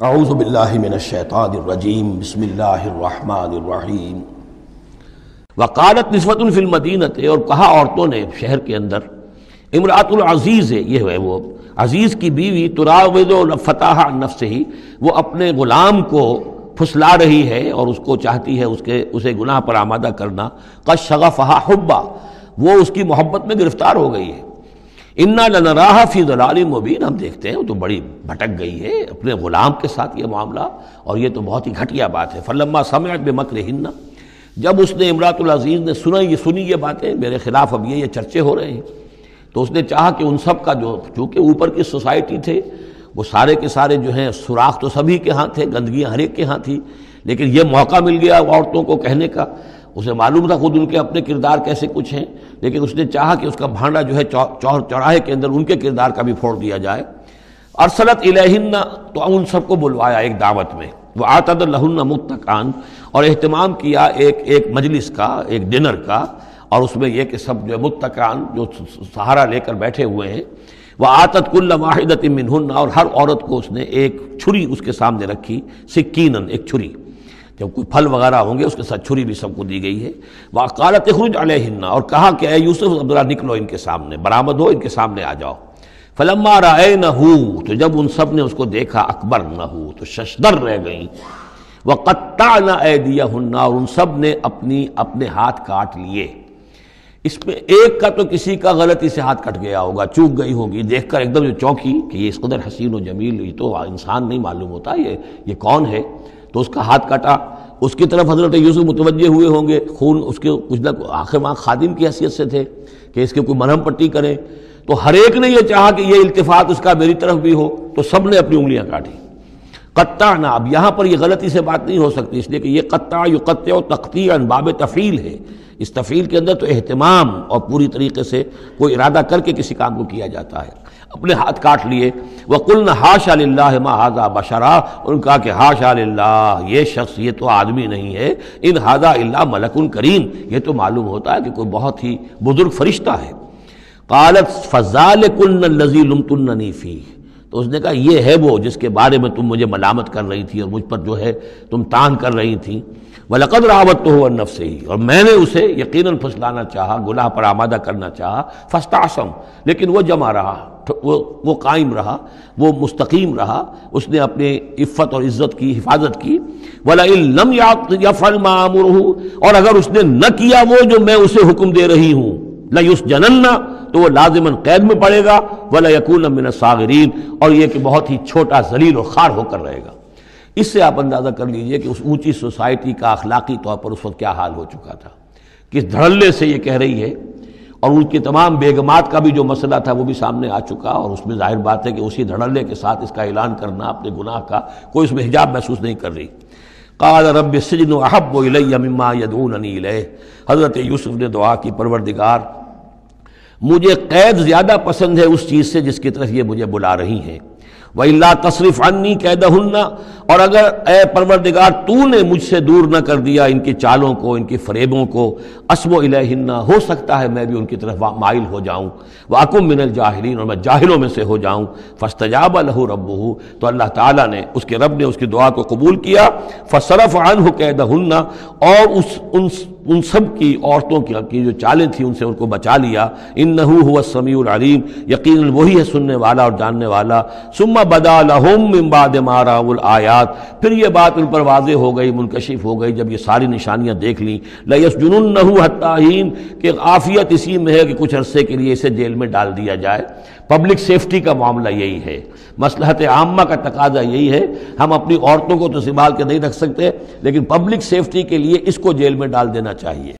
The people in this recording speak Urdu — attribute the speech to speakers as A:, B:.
A: اعوذ باللہ من الشیطان الرجیم بسم اللہ الرحمن الرحیم وقالت نسوۃ فی المدینۃ، اور کہا عورتوں نے شہر کے اندر، امرأۃ العزیز ہے، یہ ہے وہ عزیز کی بیوی، تراود فتح عن نفسہ، وہ اپنے غلام کو پھسلا رہی ہے اور اس کو چاہتی ہے اسے گناہ پر آمادہ کرنا، قد شغفہا حبا، وہ اس کی محبت میں گرفتار ہو گئی ہے، انا لنراہا فی ضلال مبین، ہم دیکھتے ہیں وہ تو بڑی بھٹک گئی ہے اپنے غلام کے ساتھ یہ معاملہ، اور یہ تو بہت ہی گھٹیا بات ہے۔ فلما سمعت بمکرہن، جب اس نے امرأۃ العزیز نے سنی یہ باتیں، میرے خلاف اب یہ چرچے ہو رہے ہیں، تو اس نے چاہا کہ ان سب کا جو چونکہ اوپر کی سوسائٹی تھے وہ سارے کے سارے جو ہیں سوراخ تو سبھی کے ہاں تھے، گندگیاں ہر ایک کے ہاں تھی، لیکن یہ موقع مل گیا عورتوں کو کہنے کا، اسے معلوم تھا خود ان کے اپنے کردار کیسے کچھ ہیں، لیکن اس نے چاہا کہ اس کا بھانڈا جو ہے چوراہے کے اندر ان کے کردار کا بھی پھوڑ دیا جائے۔ ارسلت الیہن، تو ان سب کو بلوایا ایک دعوت میں، وآتت لہن متکئا، اور اہتمام کیا ایک مجلس کا، ایک ڈنر کا، اور اس میں یہ کہ سب جو متکئا جو سہارا لے کر بیٹھے ہوئے ہیں، وآتت کل واحدۃ منہن، اور ہر عورت کو اس نے ایک چھری اس کے سامنے رکھی، سکینا، ایک چھری، جب کوئی پھل وغیرہ ہوں گے اس کے ساتھ چھری بھی سب کو دی گئی ہے۔ وقالت اخرج علیہن، اور کہا کہ اے یوسف عبداللہ نکلو ان کے سامنے، برآمد ہو، ان کے سامنے آ جاؤ۔ فلما رأینہ، تو جب ان سب نے اس کو دیکھا، اکبرنہ، تو ششدر رہ گئیں، وقطعن ایدیہن، اور ان سب نے اپنے ہاتھ کاٹ لیے۔ اس میں ایک کا تو کسی کا غلطی سے ہاتھ کٹ گیا ہوگا، چوک گئی ہوگی، دیکھ کر ایک دم جو چونکی کہ یہ اس قدر حسین و جمیل، یہ تو انسان نہیں معلوم ہوتا یہ کون ہے، تو اس کا ہاتھ کاٹا۔ اس کی طرف حضرت یوسف متوجہ ہوئے ہوں گے، خون اس کے کچھ نہ آخر وہاں خادم کی حیثیت سے تھے کہ اس کے کوئی مرہم پٹی کریں، تو ہر ایک نے یہ چاہا کہ یہ التفات اس کا میری طرف بھی ہو، تو سب نے اپنی انگلیاں کاٹی۔ قطعنا، اب یہاں پر یہ غلطی سے بات نہیں ہو سکتی، اس لیے کہ یہ قطع یقطع تقطیعا باب تفعیل ہے، اس تفعیل کے اندر تو اہتمام اور پوری طریقے سے کوئی ارادہ کر کے کسی کام کو کیا جاتا ہے۔ اپنے ہاتھ کاٹ لیے، وَقُلْنَا حَاشَا لِلَّهِ مَا هَذَا بَشَرًا، ان کہا کہ حاشا للہ، یہ شخص یہ تو آدمی نہیں ہے، ان هَذَا إِلَّا مَلَكٌ کریم، یہ تو معلوم ہوتا ہے کہ کوئی بہت ہی بزرگ فرشتہ ہے۔ قالت فَذَلِكُنَّ الَّذِي لُمْتُنَّنِي فِيهِ، تو اس نے کہا یہ ہے وہ جس کے بارے میں تم مجھے ملامت کر رہی تھی اور مجھ پر جو ہے تم تان کر رہی تھی۔ وَلَقَدْ رَاوَدتُّهُ عَن نَّفْسِهِ، اور میں نے اسے یقیناً پھسلانا چاہا، گناہ پر آمادہ کرنا چاہا، فَاسْتَعْصَمَ، لیکن وہ جمع رہا، وہ قائم رہا، وہ مستقیم رہا، اس نے اپنی عفت اور عزت کی حفاظت کی۔ وَلَئِن لَّمْ يَفْعَلْ مَا آمُرُهُ، اور اگر اس نے نہ کیا وہ جو میں اسے حکم دے رہی ہوں، لَيُسْجَنَنَّ، تو وہ لازماً قید میں پڑے گا، وَلَيَكُونَ مِنَ الصَّاغِرِينَ، اور یہ کہ بہت ہی چھوٹا ذلیل و خوار ہو کر رہے گا۔ اس سے آپ اندازہ کر لیجئے کہ اس اونچی سوسائٹی کا اخلاقی طور پر اس وقت کیا حال ہو چکا تھا، کس دھڑلے سے یہ کہہ رہی ہے، اور ان کی تمام بیگمات کا بھی جو مسئلہ تھا وہ بھی سامنے آ چکا، اور اس میں ظاہر بات ہے کہ اسی دھڑلے کے ساتھ اس کا اعلان کرنا اپنے گناہ کا، کوئی اس میں حجاب محسوس نہیں کر رہی۔ قال رب السجن احب الی مما یدعوننی الیہ، حضرت یوسف نے دعا کی، پروردگار مجھے قید زیادہ پسند ہے اس چیز سے جس کی طرف یہ مجھے بلا رہی ہیں۔ وَإِلَّا تَصْرِفْ عَنِّي كَيْدَهُنَّ، اور اگر اے پروردگار تو نے مجھ سے دور نہ کر دیا ان کی چالوں کو، ان کی فریبوں کو، أَصْبُ إِلَيْهِنَّ، ہو سکتا ہے میں بھی ان کی طرف مائل ہو جاؤں، وَأَكُن مِّنَ الْجَاهِلِينَ، اور میں جاہلوں میں سے ہو جاؤں۔ فَاسْتَجَابَ لَهُ رَبُّهُ، تو اللہ تعالیٰ نے، اس کے رب نے اس کی دعا کو قبول کیا۔ فَصَرَفَ عَنْهُ كَيْدَهُنَّ، اور ان سب کی عورتوں کی جو چالیں تھیں ان سے ان کو بچا لیا۔ انہ هو السمیع العلیم، یقیناً وہی ہے سننے والا اور جاننے والا۔ ثم بدا لهم من بعد ما رأوا الآیات، پھر یہ بات ان پر واضح ہو گئی، منکشف ہو گئی جب یہ ساری نشانیاں دیکھ لیں۔ لَيَسْجُنُنَّهُ حَتَّىٰ حِینٍ، کہ عافیت اسی میں ہے کہ کچھ عرصے کے لیے اسے جیل میں ڈال دیا جائے۔ پبلک سیفٹی کا معاملہ یہی ہے، مصلحت عامہ کا تقاضا یہی ہے، ہم اپنی عورتوں کو تو سنبھال کے نہیں رکھ سکتے، لیکن پبلک سیفٹی کے لیے اس کو جیل میں ڈال دینا چاہیے۔